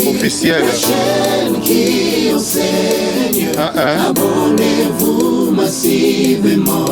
Officiel. La chaîne qui enseigne. Abonnez-vous massivement.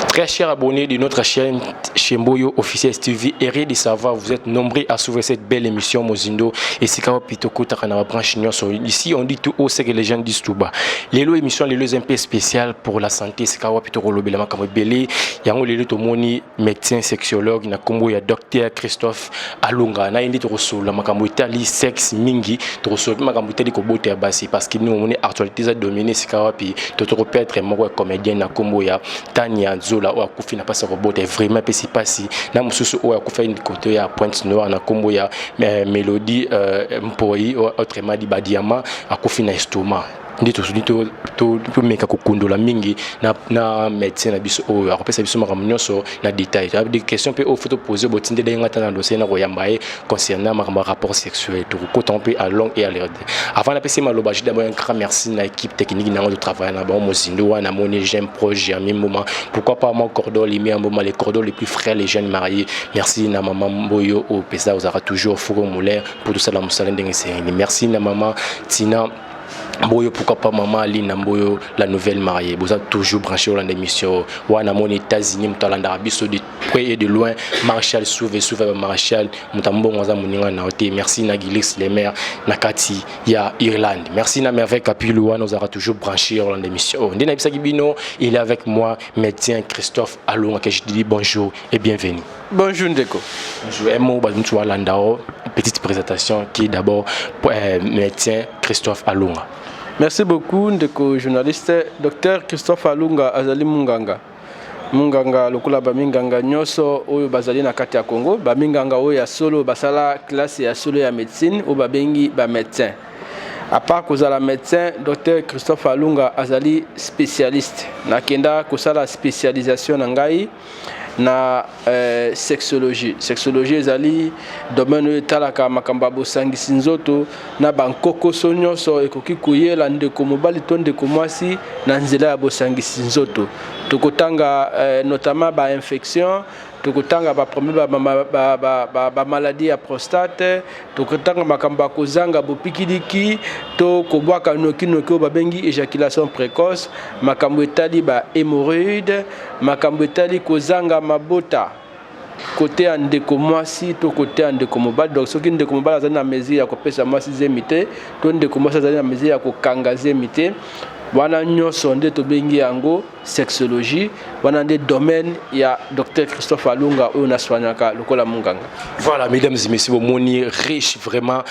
Très chers abonnés de notre chaîne Chemboyo Officiel TV, heureux de savoir, vous êtes nombreux à suivre cette belle émission Mozindo et c'est quand Pitoko Takana branche ici on dit tout haut, c'est que les gens disent tout bas. Les lots émissions, les lots un peu spéciales pour la santé, c'est quand Pitoko Lobela Makamwe Belé, yango les lots moni médecin sexologue na kombo ya docteur Christophe Alunga na indi to so la makamwe tali sexe mingi to so makamwe tali ko bote ya basi parce que nous on est actualité za dominer c'est quand pi to peut être moko comédien na kombo ya Tania Zola ou akufi na pasa robot est vraiment pesi pasi na mususu ou akufa une côté ya Pointe Noire na kombo ya Mélodie Mpoi autrement dit Badiama akufi na estomac ndito to meka kokundola mingi na médecin na biso o akopesa biso makamnyoso na détail des questions peut au photo poser botinde de ngata na dossier na royambaye concernant ma rapport sexuel to contempler à long et à large avant la PC maloba je d'abord un grand merci na équipe technique na de travail na bon Mozindo wana moni j'aime projet à même moment pourquoi pas mon cordon les un moment les cordons les plus frais les jeunes mariés merci na maman Mboyo au pesa vous aura toujours fourreau moulaire pour tout ça la musalende merci na maman Tina Mboyo, pourquoi pas maman Aline Mboyo, la nouvelle mariée. Vous êtes toujours branché dans l'émission. Wana mon États-Unis, m'talanda Arabiso de près et de loin. Marshall Souve Marshall, m'tambo ngaza moninga naote. Merci na Gilix les mères, Nakati ya Irlande. Merci na merveille Kapilou, nous aura toujours branché dans l'émission. Ndina Ibsa Gibino, il est avec moi, médecin Christophe Alunga, que je dis bonjour et bienvenue. Bonjour Ndeko. Bonjour, Landao. Petite présentation qui est d'abord médecin Christophe Alunga. Merci beaucoup Ndeko, journaliste. Docteur Christophe Alunga azali munganga. Munganga lokola baminganga nyoso oyo bazali na kati ya Congo, baminganga oyo ya solo basala classe ya solo ya médecine ou babengi ba médecin. À part kozala médecin, docteur Christophe Alunga azali spécialiste. Nakenda kosala spécialisation na ngai na sexologie. Sexologie ezali domaine etalaka makamba bosangisi nzoto na bankoko sonyoso ekoki kuyela ndeko mobali to ndeko mwasi na nzela ya bosangisi nzoto. Tokotanga notamment ba infection, tokotanga ba problème ba maladie ya prostate, tokotanga makamba kozanga bopikidiki to kobwaka noki babengi éjaculation précoce, makambo etali ba hémorroïde, makambo etali kozanga mabota côté andeko mwasi to côté andeko mobali. Donc soki ndeko mobali azali na mesure ya kopesa mwasi zemite to ndeko mwasi azali na mesure ya kokanga zemite, wana nyonso nde tobengi yango sexologie, wana nde domaine ya docteur Christophe Alunga oyo naswanyaka lokola munganga. Voilà, mesdames et messieurs, moni riche vraiment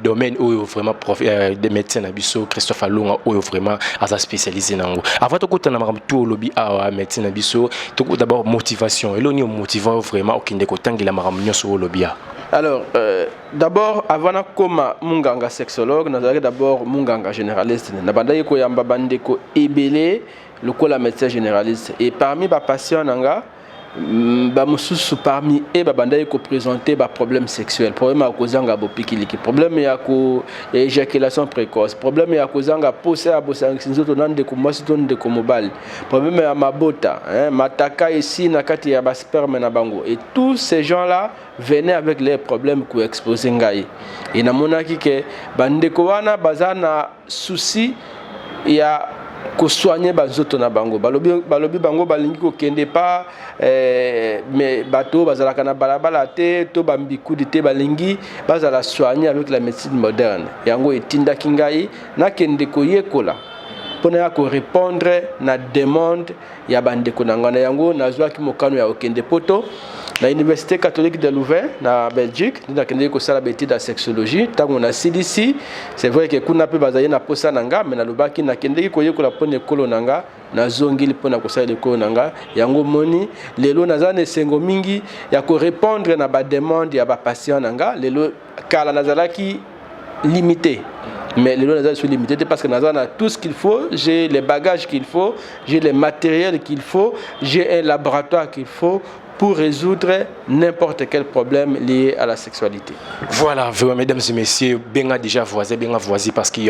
domaine oyo vraiment de médecin na biso Christophe Alunga oyo vraiment asa spécialisé nango. Avant to kotana makambo to lobby a médecin na biso, to d'abord motivation. Eloni motivant vraiment okinde ko tangila makambo nyonso lobby a. Alors, d'abord, avant de commencer munganga sexologue, nous avons d'abord munganga généraliste. Nous avons ko yamba bandeko ebele lokola médecin généraliste. Et parmi les patients nanga, parmi eux, bandai ko présenter des problèmes sexuels, problème à kozanga bopikiliki, problème ya ko éjaculation précoce, problème ya kozanga posé à bosangisinzo nande ko mwasi to ndeko mobali, problème ya mabota, mataka ici na kati ya ba sperme na bango. Et tous ces gens-là venaient avec les problèmes ko exposer ngai. Et na monaki ke bandeko wana bazana souci ya ko soigner bazoto na bango balobi bango balingi ko kende pa mais bato bazalaka na balabala te to bambikudi te balingi bazala soigner avec la médecine moderne yango etinda kingai na kende ko yekola pona ko répondre na demande ya bandeko na ngana yango nazwa ki mokano ya okende poto na Université catholique de Louvain na Belgique na kende ko sala beti da sexologie tango na CDC. C'est vrai que kuna pe bazaye na posa nanga mais na lobaki na kende ko yekola pone kolo nanga na zongili pona ko sala kolo nanga yango moni lelo nazane sengo mingi ya ko répondre na ba demande ya ba patient nanga lelo kala nazalaki limité. Mais les lois sont limitées parce que nous avons tout ce qu'il faut, j'ai les bagages qu'il faut, j'ai les matériels qu'il faut, j'ai un laboratoire qu'il faut pour résoudre n'importe quel problème lié à la sexualité. Voilà, mesdames et messieurs, bien déjà voisin, parce qu'il y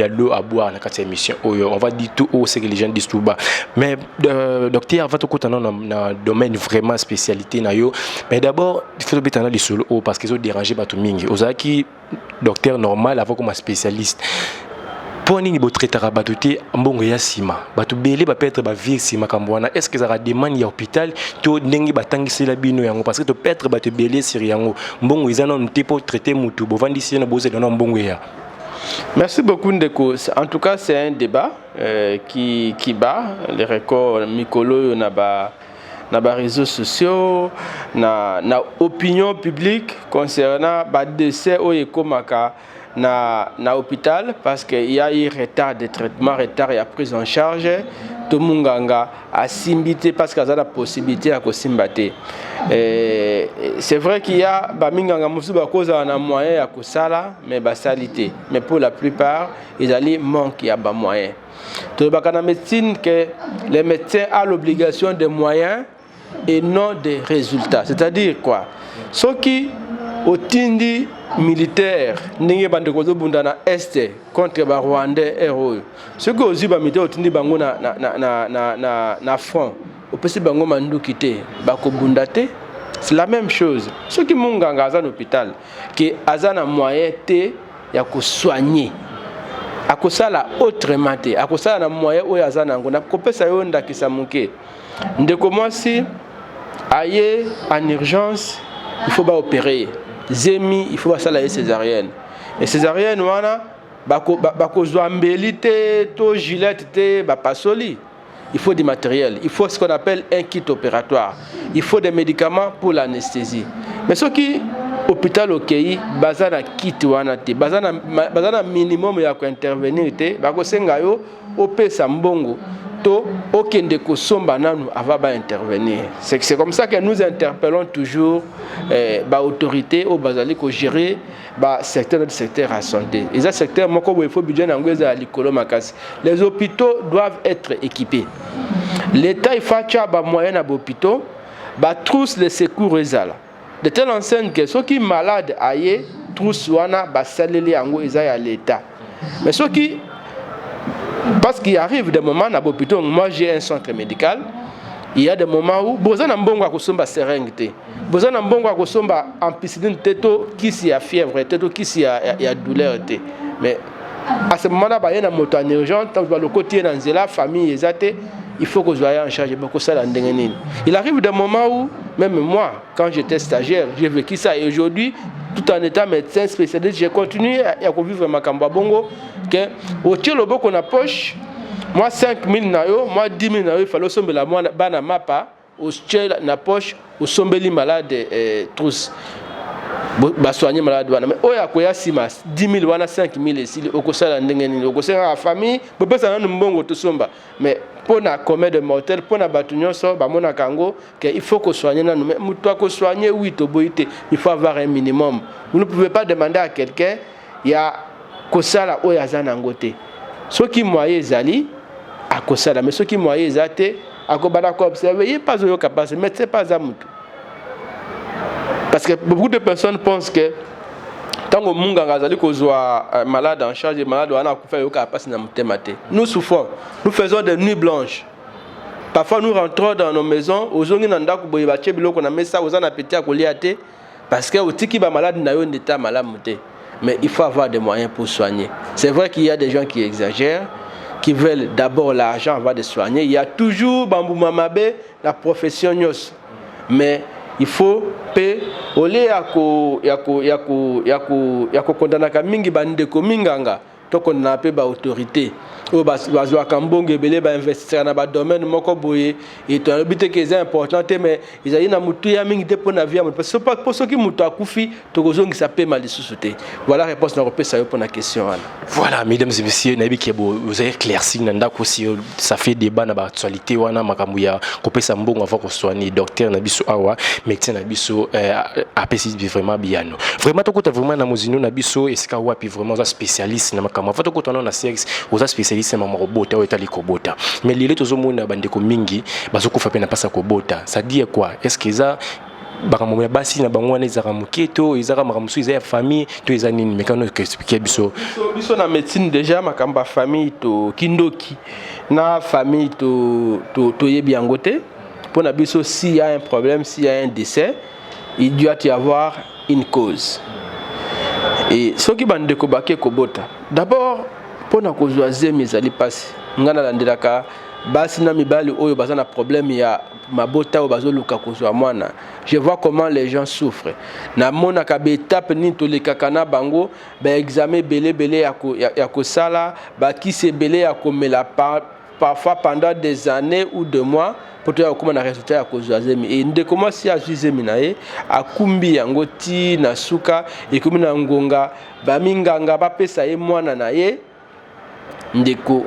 a l'eau à boire dans cette émission. On va dire tout haut, c'est que les gens disent tout bas. Mais docteur, va te côté dans un domaine vraiment spécialité. Mais d'abord, il faut être dans le solo parce qu'ils ont dérangé tout le monde. Aux qui docteur normal, avant comme spécialiste. Pour nini bo traiter batuté mbongo ya sima batu belé ba peut-être ba vie sima kambwana est-ce que ça ra demande ya hôpital to ndenge batangisela bino yango parce que to peut-être batu belé sur yango mbongo izana nté pour traiter mutu bo vandisi na boze na mbongo ya. Merci beaucoup Ndeko. En tout cas, c'est un débat qui bat les records mikolo na ba réseaux sociaux na opinion publique concernant ba décès au ekomaka na hôpital parce qu'il y a eu retard de traitement, retard et prise en charge. Tout le monde a simbité parce qu'il y a la possibilité de simbater. C'est vrai qu'il y a des moyens à sala, mais salité. Mais pour la plupart, ils allaient manquer de moyens. Dans la médecine, les médecins ont l'obligation de moyens et non de résultats. C'est-à-dire quoi? Ceux qui au tindi militaire ndenge bande kozo bunda na este contre ba Rwandais héros ceux qui ozi ba militaire au tindi bango na front au pesi bango mandu kité ba ko bunda te. C'est la même chose ceux qui munganga azan hôpital qui azana moyen te ya ko soigner akosala autrement te akosala na moyen oyo azana ngo na kopesa yo ndakisa muke ndeko mwasi aye en urgence il faut pas opérer. Zemi, il faut ça la césarienne. Et césarienne, wana, bako zoambelite, to gilette, pasoli. Il faut du matériel. Il faut ce qu'on appelle un kit opératoire. Il faut des médicaments pour l'anesthésie. Mais ce qui hôpital ok, bazana kit wana te, bazana minimum ya ko intervenir te, bako senga yo opé sambongo. Aucun de Kosomba nanu va intervenir. C'est comme ça que nous interpellons toujours l'autorité au Bazali pour gérer secteur à santé. Et ça secteur, il faut budget les hôpitaux doivent être équipés. L'État il fait des moyens à l'hôpital, trousse les secours de telle enseigne que ceux qui sont malades aillent, trousse wana basaleli yango à l'État. Mais ceux qui parce qu'il arrive des moments à l'hôpital, moi j'ai un centre médical, il y a des moments où besoin d'un bon gars sérénité, besoin d'un bon gars ampicilline této qui s'y a fièvre, této qui s'y a douleur. Mais à ce moment-là, il y a une moto en urgence, le côté dans la famille, il faut que je sois en charge beaucoup ça dans le. Il arrive des moments où même moi, quand j'étais stagiaire, j'ai vécu ça et aujourd'hui, tout en étant médecin spécialiste, j'ai continué à vivre ma kamba bongo que au tchelo boko na poche, moi 5000 nayo, moi 10000 nayo, il fallait somber la moi bana mapa au tchelo na poche, au sombeli malade tous. Ba soigner malade wana mais oya koya sima 10000 wana 5000 esili okosala ndenge nini okosala la famille bopesa na mbongo to somba mais pour na commettre de mortel pour na batunyo so ba mona kango que il faut que soigner na mais muto ko soigner oui to boité il faut avoir un minimum. Vous ne pouvez pas demander à quelqu'un il y a kosala oya zana ngote ceux qui moyen zali a kosala mais ceux qui moyen zate akobana ko observer il pas oyo capable mais c'est pas amutu. Parce que beaucoup de personnes pensent que tant que munganga zali kozwa malade en charge, malade wana kufa yoka passe na mutemate. Nous souffrons, nous faisons des nuits blanches. Parfois nous rentrons dans nos maisons, ozongi na ndako boye ba chebilo ko na mesa ozana petit a kolia te parce que otiki ba malade na yo ndeta malamu te. Mais il faut avoir des moyens pour soigner. C'est vrai qu'il y a des gens qui exagèrent, qui veulent d'abord l'argent avant de soigner. Il y a toujours bambou mamabe la profession nyos. Mais il faut payer au lieu yako kondanaka mingi bandeko minganga to kondana pe ba autorité o bazwa kambonge belé ba investir na ba domaine moko boye et to habite que c'est important mais ils ayi na mutu ya mingi te pour na vie parce que pas pour ceux qui mutu akufi to kozongi ça paie mal sous-souté. Voilà réponse na repesa yo pour la question. Voilà mesdames et messieurs nabi ki vous avez éclairci nanda ko si ça fait débat na ba actualité wana makambu ya kopesa mbongo avant ko soigner docteur na biso awa médecin na biso apesi vraiment biano vraiment to ko vraiment na mozino na biso esika wapi vraiment za spécialiste na makambu fa to ko tona na sexe aux spécialistes c'est maman robota ou etali kobota mais lile tozomona bandeko mingi bazokufa pe na pasa kobota ça dit quoi est-ce que ça bakamoya basi na bango wana ezaka moketo ezaka makamusu eza ya famille to eza nini mais quand on expliquer biso na médecine déjà makamba famille to kindoki na famille to yebi yango te pour na biso s'il y a un problème s'il y a un décès il doit y avoir une cause et ce qui bande ko baké kobota d'abord pour na kozwa zemi ezali pasi ngana landelaka basi na mibali oyo baza na problème ya mabota o bazoluka kozwa mwana je vois comment les gens souffrent na mona ka étape ni to lekakana bango ba examen belé ya ko sala ba ki se belé ya komela parfois pendant des années ou des mois pour te comment na résultat ya kozwa zemi et nde comment si a zemi na ye akumbi yango ti na suka et comme na ngonga ba minganga ba pesa ye mwana na ye ndeko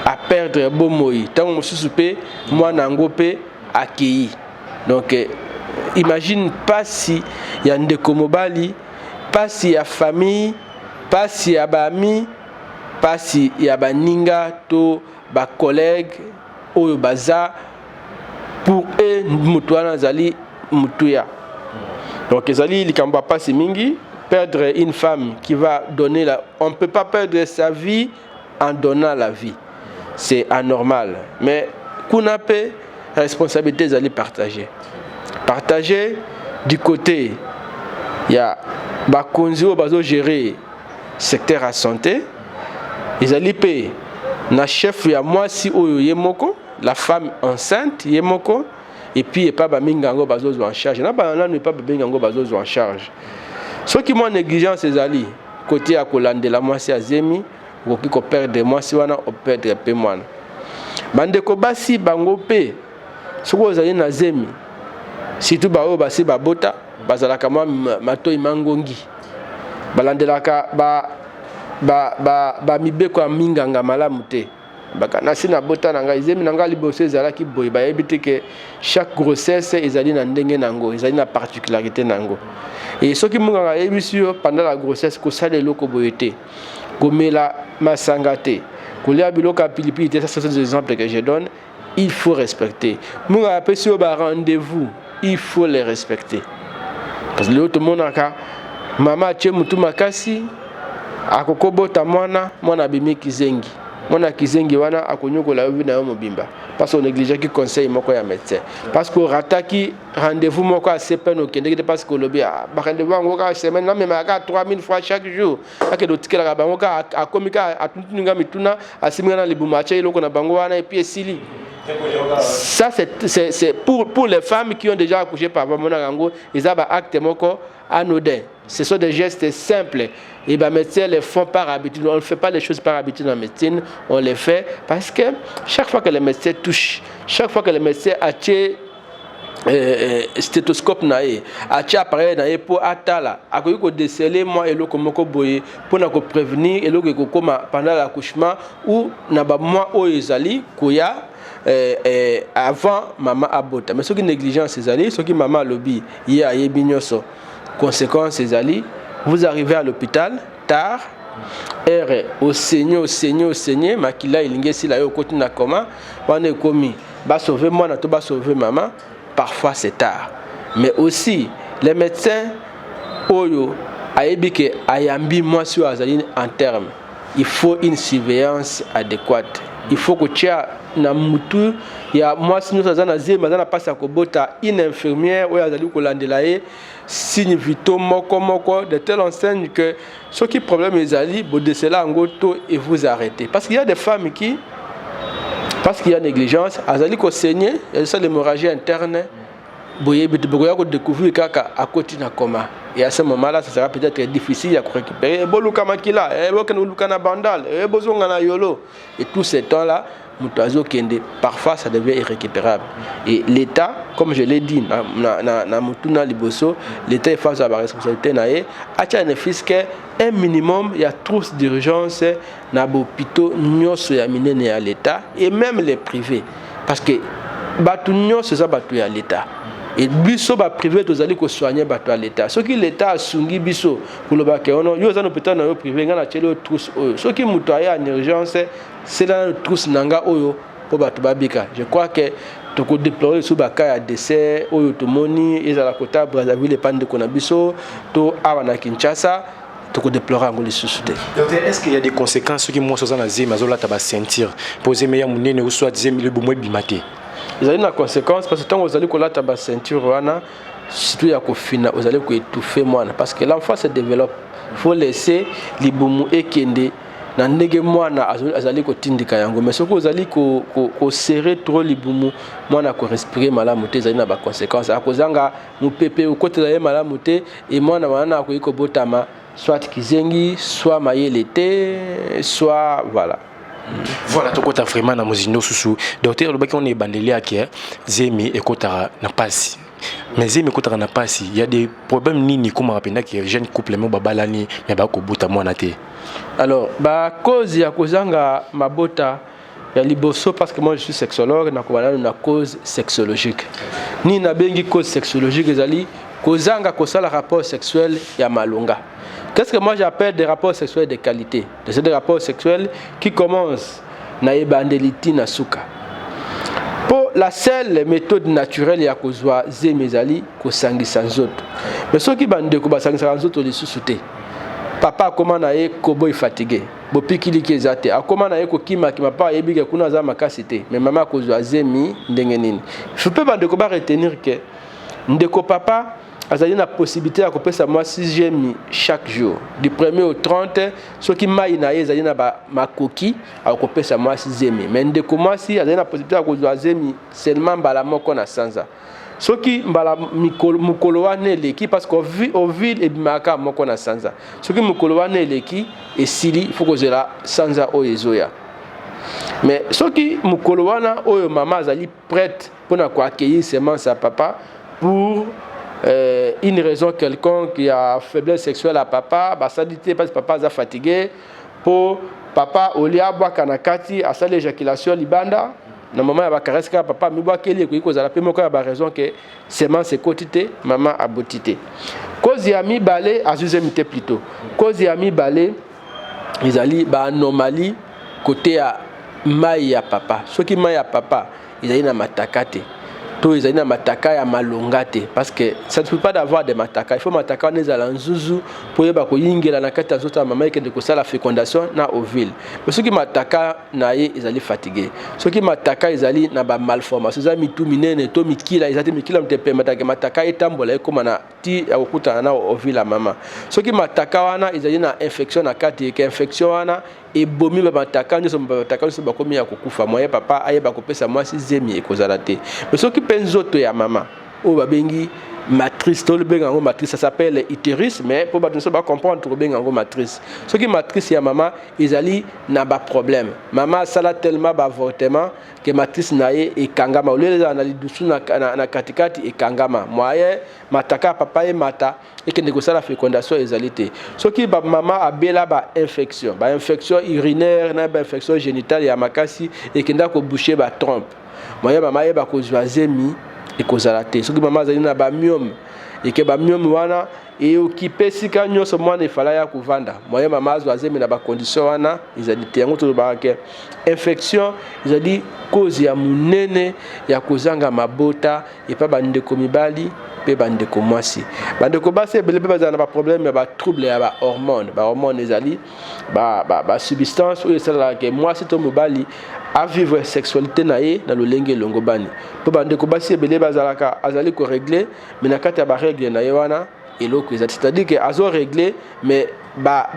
à perdre bomoi tant mosusu pe mwana ngo pe akei donc imagine pas si ya ndeko mobali pas si ya famille pas si ya bami pas si ya baninga to ba collègue oyo baza pour eux mutu wana zali mutuya donc ezali likamba pas si mingi perdre une femme qui va donner la on peut pas perdre sa vie en donnant la vie c'est anormal mais kuna pe responsabilité zali partager du côté il y a bakonzi o bazo gérer secteur à santé ezali pe na chef ya mwasi oyo yemoko la femme enceinte yemoko et puis pas ba mingango bazo en charge na ba na pas ba mingango bazo en charge ce qui moi négligence ezali côté ya kolandela mwasi azemi okoki koperdre mwasi wana operdre pe mwana bandeko basi bango pe soko ozali na zemi surtout baoyo basi babota bazalaka mwa matoi mangongi balandelaka mibeko ya minganga malamu te bakanasi na bota na ngai zemi na ngai liboso ezalaki boye bayebi te ke chaque grossesse ezali na ndenge nango ezali na particularité nango et soki munganga ayebi si yo pendant la grossesse kosala eloko boye te komela masanga te kolia biloko ya pilipili te. Ça ce sont des exemples que je donne. Il faut respecter munganga pe si yo ba rendez-vous il faut les respecter parce que l'autre monde aka mama atie mutu makasi akokobota mwana bimi kizengi mwana kizengi wana akonyokola yo na yo mobimba parce qu'on néglige qui conseil moko ya médecin parce que rataki rendez-vous moko a sepen au kende parce que lobi ba rendez-vous ngo ka semaine na même aka 3000 fois chaque jour ake do tikela bango ka akomika atutunga mituna asimina libuma ache loko na bango wana et puis esili. Ça c'est pour les femmes qui ont déjà accouché par mona gango ils ont acte moko anodin. Ce sont des gestes simples et les médecins les font par habitude. On ne fait pas les choses par habitude en médecine, on les fait parce que chaque fois que le médecin touche, chaque fois que le médecin attire stéthoscope nae attire appareil nae pour atala akoki ko déceler moi eloko moko boye pour na ko prévenir eloko ekokoma pendant l'accouchement ou na ba mois oyo ezali koya avant maman abota. Mais ce qui négligence ezali, ce qui maman lobby ya yebi nyoso. Conséquence ezali, vous arrivez à l'hôpital tard, au saigner, makila ilingesi la yo koti na koma, wana ekomi ba sauver moi na to ba sauver maman, parfois c'est tard. Mais aussi les médecins oyo ayebi ke ayambi moi sur azali en terme, il faut une surveillance adéquate. Il faut que tu aies na mutu ya moi si nous azana zema azana passe à kobota une infirmière ou azali kolandela ye signe vitaux moko de telle enseigne que ce qui problème ezali bo de cela ngoto et vous arrêtez parce qu'il y a des femmes qui parce qu'il y a négligence azali ko saigner et ça l'hémorragie interne boye boya ko découvrir kaka à côté na coma et à ce moment-là ça sera peut-être difficile à récupérer boluka makila bokenuka na bandal bozonga na yolo et tout ce temps-là mutazo kende parfois ça devient irrécupérable et l'état comme je l'ai dit na mutuna liboso l'état est face à la responsabilité nae acha ne fisque un minimum il y a trousse d'urgence na hôpitaux nyoso ya minene ya l'état et même les privés parce que batu nyoso ça batu ya l'état et biso ba privé tozali ko soigner bato à l'état soki l'état asungi biso koloba ke ono yo za no peut-être na yo privé ngana chelo trousse oyo soki muto aya en urgence c'est là trousse nanga oyo po bato babika je crois que toko déplorer sous baka ya décès oyo to moni ezala kota Brazzaville pande ko na biso to awa na Kinshasa toko déplorer ngoli susute. Docteur, est-ce qu'il y a des conséquences qui moi ça na zema zola ta ba sentir poser meilleur munene ou soit dixième le bomwe bimate? Ils ont une conséquence parce que tant vous allez coller ta ceinture wana surtout ya kofina vous allez ko étouffer moi parce que l'enfant se développe il faut laisser libumu ekende na ndenge mwana azali ko tindika yango mais soko azali ko serrer trop libumu mwana ko respirer malamu te ezali na ba conséquences akozanga mupepe ukotela ye malamu te et mwana wana ko ikobotama soit kizengi soit mayele te soit voilà. Voilà, tu as vraiment na muzino susu. Docteur, le bac on est bandeli à qui zemi et kotara na pasi. Mais zemi kotara na pasi, il y a des problèmes nini comme rapenda que jeune couple mo babalani mais ba ko buta mwana te. Alors, ba cause ya kozanga mabota ya liboso parce que moi je suis sexologue na ko na cause sexologique. Ni na bengi cause sexologique ezali kozanga kosala rapport sexuel ya malunga. Qu'est-ce que moi j'appelle des rapports sexuels de qualité? C'est des rapports sexuels qui commencent na ebandeliti na suka. Pour la seule méthode naturelle ya kozwa zemezali kosangisa nzoto. Mais ceux qui bande ko basangisa nzoto les sous-souté. Papa comment na ye kobo fatigué. Bopikili kezate. Akoma na ye ko kima ki papa yebike kuna za makasité. Mais maman kozwa zemi ndenge nini. Je peux bande ko ba retenir que ndeko papa azali na possibilité ya kopesa moi 6e chaque jour du 1er au 30 ceux qui mai na ezali na ba makoki a kopesa moi 6e mais ndeko moi si azali na possibilité ya kozwa zemi seulement mbala moko na sanza ceux qui mbala mukolo wana leki parce qu'au ville et bimaka moko na sanza ceux qui mukolo wana leki et sili faut que zela sanza oyezoya mais ceux qui mukolo wana oyo mama azali prête pour na ko accueillir semence à papa pour une raison quelconque, il y a faiblesse sexuelle à papa, bah ça dit parce que papa est fatigué, pour papa au lieu boire kanakati, à ça l'éjaculation libanda, na maman a caresse papa mi boire keli ko za la pemo ko ba raison que seulement c'est quotité, maman a botité. Cause ya mi balé à zuzemité plutôt. Cause ya mi balé ils ali ba anomalie côté à mai ya papa. Ce qui mai ya papa, ils ali na matakate. Ils ont mataka ya malongate parce que ça ne peut pas d'avoir des mataka il faut mataka on est à l'anzuzu pour yeba ko yingela na kata zota mama yake ndeko sala fécondation na ovule mais ceux qui mataka na ye ils allaient fatigués ceux qui mataka ils allaient na ba malformation za mitu minene to mikila ils allaient mikila mtepe mataka etambola comme na ti ya okuta na ovule la mama ceux qui mataka wana ils allaient na infection na kati ke infection wana et bomi ba mataka nyo so mataka so ba komi ya kokufa moye papa ayeba kopesa moi 6e ekozala te mais ceux qui penzoto ya mama o babengi matrice to le benga ngo matrice ça s'appelle utérus mais pour battre pas comprendre to benga ngo matrice ceux qui matrice ya mama ezali na ba problème mama sala tellement ba avortement que matrice na ye ekangama o le na lidusu na katikati ekangama moye mataka papa e mata et que négocier la fécondation ezalité ceux qui ba mama abela ba infection urinaire na ba infection génitale ya makasi et kenda ko boucher ba trompe moye mama yeba ko zemi et kozalate soki mama azali na ba myome et que ba myome wana et occupé sika nyoso mwana ifala ya kuvanda moye mama azwazemi na ba condition wana ezalité yango to ba ke infection ezali cause ya munene ya kozanga mabota et pas bande ko mibali pe bande ko mwasi bande ko base bele pe bazana ba problème ba trouble ya ba hormone ezali ba substance ou cela que mwasi to mobali à vivre sexualité naé dans le lenge longobani po bande ko base bele bazalaka azali ko régler mais na kati ya ba règle na yewana eloko c'est-à-dire que azo régler mais ba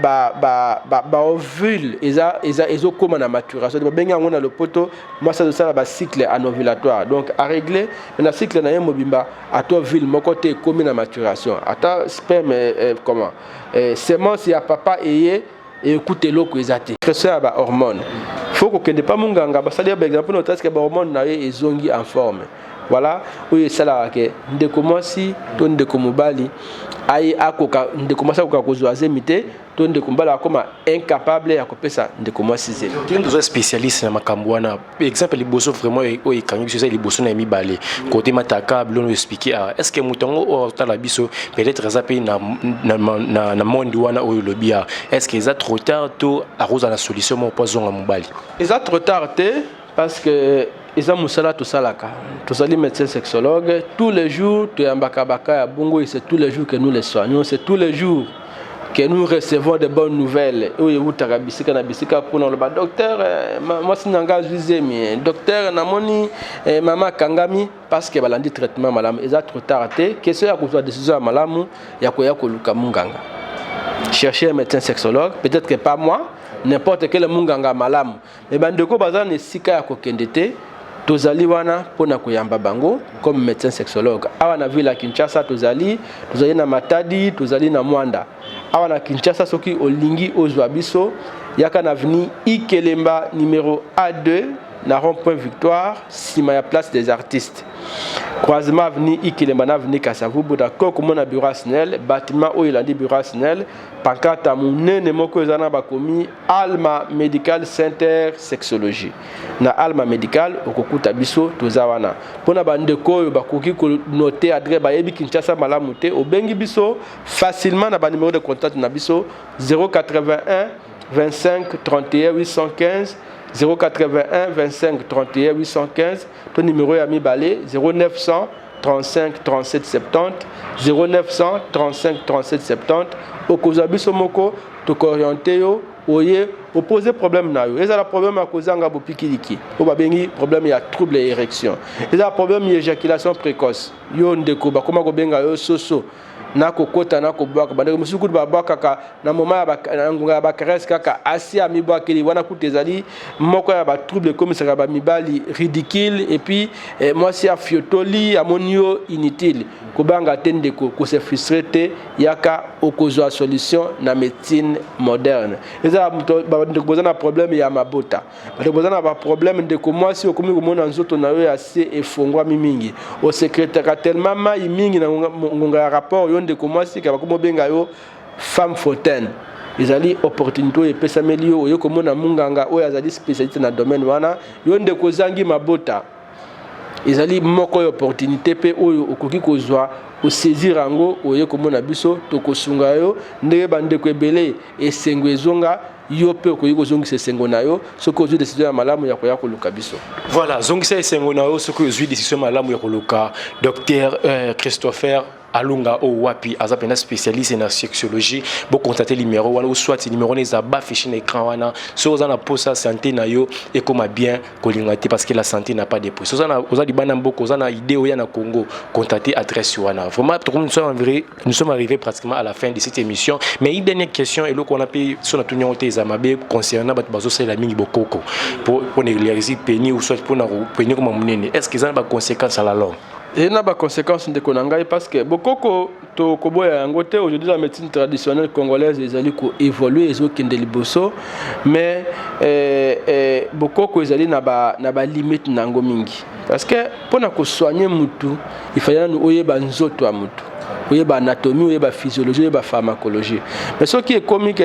ovule ezo comme na maturation ba benga ngona le poto moi ça de ça ba cycle anovulatoire donc à régler na cycle na yemobimba ato ovule moko te comme na maturation ata sperme comment semence ya papa eye et écoutez loko ezate création ba hormone faut que kende pas munganga ba salir par exemple no taske ba hormone na ye ezongi en forme voilà oyo sala ke ndeko mwasi to ndeko mobali ai akoka ndeko mwasi akoka kozwa zemite to ndeko mobali akoma incapable ya kopesa ndeko mwasi zemi. Tu es spécialiste na makambo wana. Exemple liboso vraiment oyo kangi biso ça liboso na mibale. Côté mataka blono expliquer est-ce que mutongo o tala biso peut-être ça pe na monde wana oyo lobia. Est-ce que ça trop tard to aroza la solution mo poison na mobali? Ça trop tard parce que ils ont musala tout ça là tous les médecins sexologues tous les jours tu ambaka ya bongo et c'est tous les jours que nous les soignons, c'est tous les jours que nous recevons de bonnes nouvelles. Oui, vous tarabisika na bisika pour le docteur moi sinanga zuzemi docteur namoni mama kangami parce que balandi traitement malamu ils ont trop tard question ya kozwa décision malamu ya koya koluka munganga. Chercher un médecin sexologue, peut-être que pas moi, n'importe quel munganga malamu. Mais bandeko bazane sika ya kokendete tozali wana pona koyamba bango comme médecin sexologue. Awa na ville à Kinshasa tozali na Matadi, tozali na Mwanda. Awa na Kinshasa soki olingi ozwa biso yaka na avenue Ikelemba numéro A2 na rond-point Victoire, sima ya place des artistes. Croisement avenue Ikelemba na avenue Kasavubu d'accord comme na bureau SNEL, bâtiment où il a dit bureau SNEL, pancarte munene moko ezana bakomi Alma Medical Center Sexologie. Na Alma Medical okokuta biso tozawana. Pona bandeko oyo bakoki ko noter adresse ba yebi Kinshasa malamu te obengi biso facilement na ba numéro de contact na biso 081 25 31 815 081 25 31 815 ton numéro est ami balé 0900 35 37 70 0900 35 37 70 au Kozabiso moko to orienté yo oye opposer problème na yo ezala problème à cause nga bopikiliki o babengi problème ya trouble érection ezala problème éjaculation précoce yo ndeko ba koma ko benga yo soso na kokota na kobwaka bandeko musuku babwaka ka na moment ya ngunga ba caresse kaka asi ami bwakeli wana kutezali moko ya ba trouble comme ça ba mibali ridicule et puis moi si a fiotoli amonio inutile kobanga tendeko ko se frustrer yaka okozwa solution na médecine moderne eza bandeko bozana problème ya mabota bandeko bozana ba problème ndeko moi si okomi komona nzoto na yo ya se efongwa mingi au secrétaire tellement mai mingi na ngunga ya rapport ndeko mwasi ka bakomo benga yo femme fontaine ezali opportunité epesa melio oyo komona munganga oyo azali spécialité na domaine wana yo ndeko zangi mabota ezali moko yo opportunité pe oyo okoki kozwa o saisir ango oyo komona biso tokosunga yo ndenge bandeko ebele esengo ezonga yo pe okoki kozongisa esengo na yo soki ozwi décision ya malamu ya koya koluka biso. Voilà, zongisa esengo na yo soki ozwi décision malamu ya koluka. Docteur Christopher Alunga o wapi azapena spécialiste na sexologie bo contacter numéro wana ou soit numéro les aba affiché na écran wana so oza na posa santé na yo et comme bien kolingati parce que la santé n'a pas de prix. So oza di bana mboko oza na idée oya na Congo contacter adresse wana. Vraiment nous sommes arrivés pratiquement à la fin de cette émission mais une dernière question et le qu'on a payé sur notre union des amabe concernant bat bazo c'est la mingi bokoko pour négliger péni ou soit pour na péni comme munene est-ce que ça a des conséquences à la longue? Il y a des conséquences de Konangai parce que beaucoup de aujourd'hui la médecine traditionnelle congolaise ils ont évolué ils ont kindeli bosso mais beaucoup ils ont na limite nango mingi parce que pour na ko soigner mutu il fallait nous oyeba nzoto a mutu oyeba anatomie oyeba physiologie oyeba pharmacologie mais ce qui est comique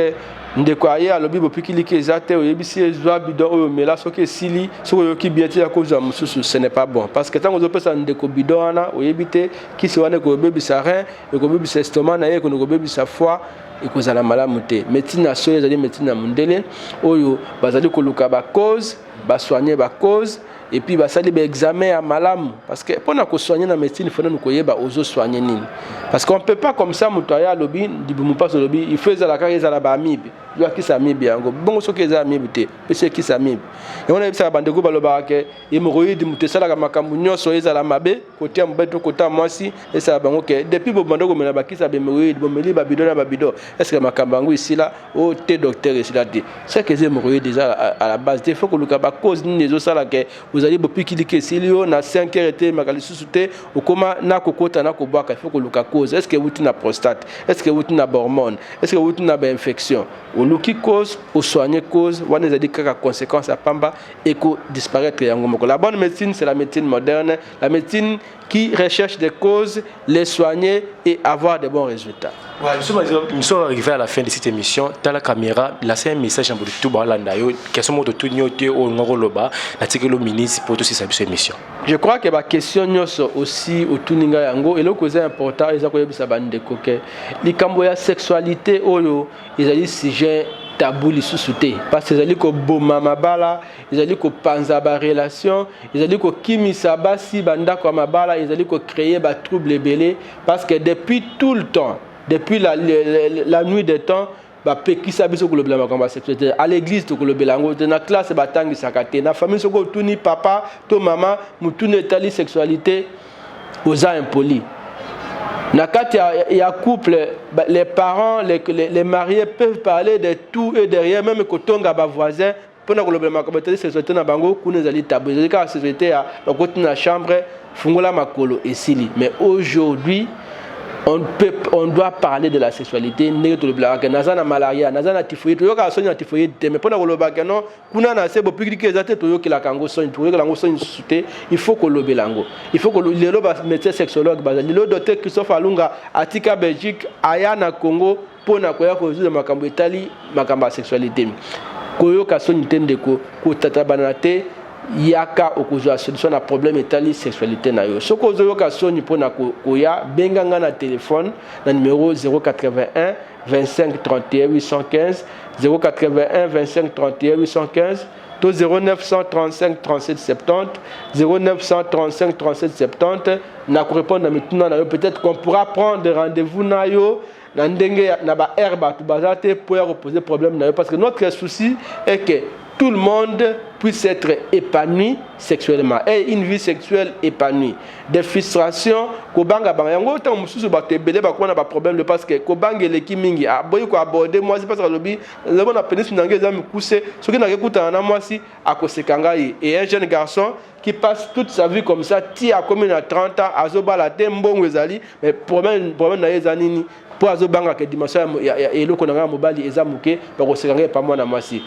ndeko aye alobi bopikiliki ezate oyebisi ezwa bidon oyo mela soki esili soki oyoki bieti ya kozwa mosusu ce n'est pas bon parce que tant ozopesa ndeko bidon wana oyebi te kisi wana ekobebisa rein ekobebisa estomac na ye ekobebisa foie ekozala malamu te médecine na soyo ezali médecine na mundele oyo bazali koluka bacause basoigner bacause et puis basali ba examen ya malamu parce que pour na ko soigner na médecine il faut nous koyeba ozo soigner nini parce qu'on peut pas comme ça mutoya lobi dibumu pas lobi il faut la carrière la ba amibe yo akisa amibe yango bongo soki eza amibe te pese kisa amibe et on a bisa bandeko baloba ke hémorroïde mutesala ka makambu nyonso ezala mabe côté mbeto côté mwasi esa bango ke depuis bo bandeko mena bakisa ba hémorroïde bo meli ba bidon na ba bidon est-ce que makambu yango ici là o te docteur ici là c'est que les hémorroïdes déjà à la base il faut que le cause ni les osala ke ozali bopikili ke silio na 5 heures te makalisu te okoma na kokota na kobwaka, il faut que luka cause. Est-ce que wuti na prostate? Est-ce que wuti na hormone? Est-ce que wuti na infection? Au luki cause, au soigner cause, wana ezali kaka conséquence à pamba et ko disparaître yango moko. La bonne médecine, c'est la médecine moderne, la médecine qui recherche des causes, les soigner et avoir de bons résultats. Ouais, nous sommes arrivés à la fin de cette émission. Dans la caméra, là c'est un message en tout balandayo. Quels sont les tout nyoté au ngoroloba, la tikelo ministre pour tout cette émission. Je crois que la question aussi au tuninga yango et le cause important ils ont bisa bande koke. Likambo ya sexualité oyo, ils ont sujet tabou lisusu te parce que ezali ko boma mabala, ezali ko panza ba relation, ezali ko kimisa basi bandako mabala, ezali ko créer ba trouble belé parce que depuis tout le temps, depuis la nuit des temps, ba pekisa biso ko lobela makambo sexualité à l'église to ko lobela ngo na classe batangi sakate na famille soko tuni papa to maman mutune tali sexualité aux impolis. Na kati ya couple, les parents, les mariés peuvent parler de tout et de rien, même kotonga ba voisin pendant que le makambo sexualité na bango kuna zali tabou zali ka sexualité ya bakoti na chambre fungola makolo esili. Mais aujourd'hui on doit parler de la sexualité. Nazana malaria, nazana typhoïde, yoka sonya na typhoïde, mais pendant que le bagano, kuna na sebo pikiki ezate to yoki la kango sonya, to yoki lango sonya souté, il faut que le belango. Il faut que le médecin sexologue bazali, le docteur Christophe Alunga atika Belgique, aya na Congo pona koya ko zu makambo Italie, makambo sexualité. Koyoka sonya tendeko ko tatabanate yaka okozwa solution na problème etali sexualité na yo soko zoyoka soni pona koya benganga na téléphone na numéro 081 25 31 815 081 25 31 815 to 0935 37 70 0935 37 70 na ko répondre maintenant na yo peut-être qu'on pourra prendre rendez-vous na yo na ndenge na ba herba to bazate pour reposer problème na yo parce que notre souci est que tout le monde puisse être épanoui sexuellement et une vie sexuelle épanouie. Des frustrations, kobanga banga yango tant mususu ba tebele ba kona ba problème parce que kobanga leki mingi aboyi ko aborder moi c'est parce que lobi le bon appelé sur nangé zami couser ce qui n'a écouté na moi si akosekanga et un jeune garçon qui passe toute sa vie comme ça ti a comme à 30 ans azoba la tembongo ezali mais problème na ezanini pour azobanga que dimension ya eloko na mobali ezamuke ba kosekanga pas moi na moi si.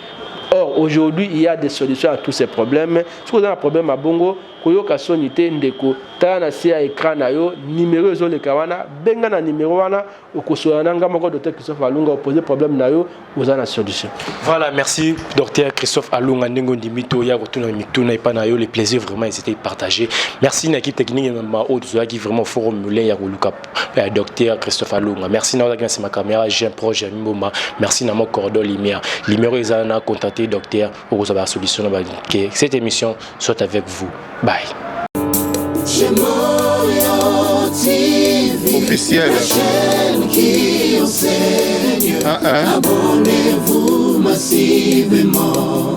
Or, aujourd'hui, il y a des solutions à tous ces problèmes. Si vous avez un problème à Bongo, koyoka sonité ndeko, tana sia écran na yo, numéro zo le kawana, benga na numéro wana, okosoana ngamako docteur Christophe Alunga opposer problème na yo, vous avez la solution. Voilà, merci docteur Christophe Alunga ndengo ndimito ya retourner mituna et pana yo, les plaisirs vraiment ils étaient partagés. Merci na équipe technique na ma haute zo qui vraiment formulé ya koluka docteur Christophe Alunga. Merci na c'est ma caméra, j'ai un projet Mboma. Merci na mon cordon lumière. Numéro ezana contacter docteur pour vous avoir la solution que cette émission soit avec vous. Bye. Officiel. La chaîne qui enseigne. Abonnez-vous massivement.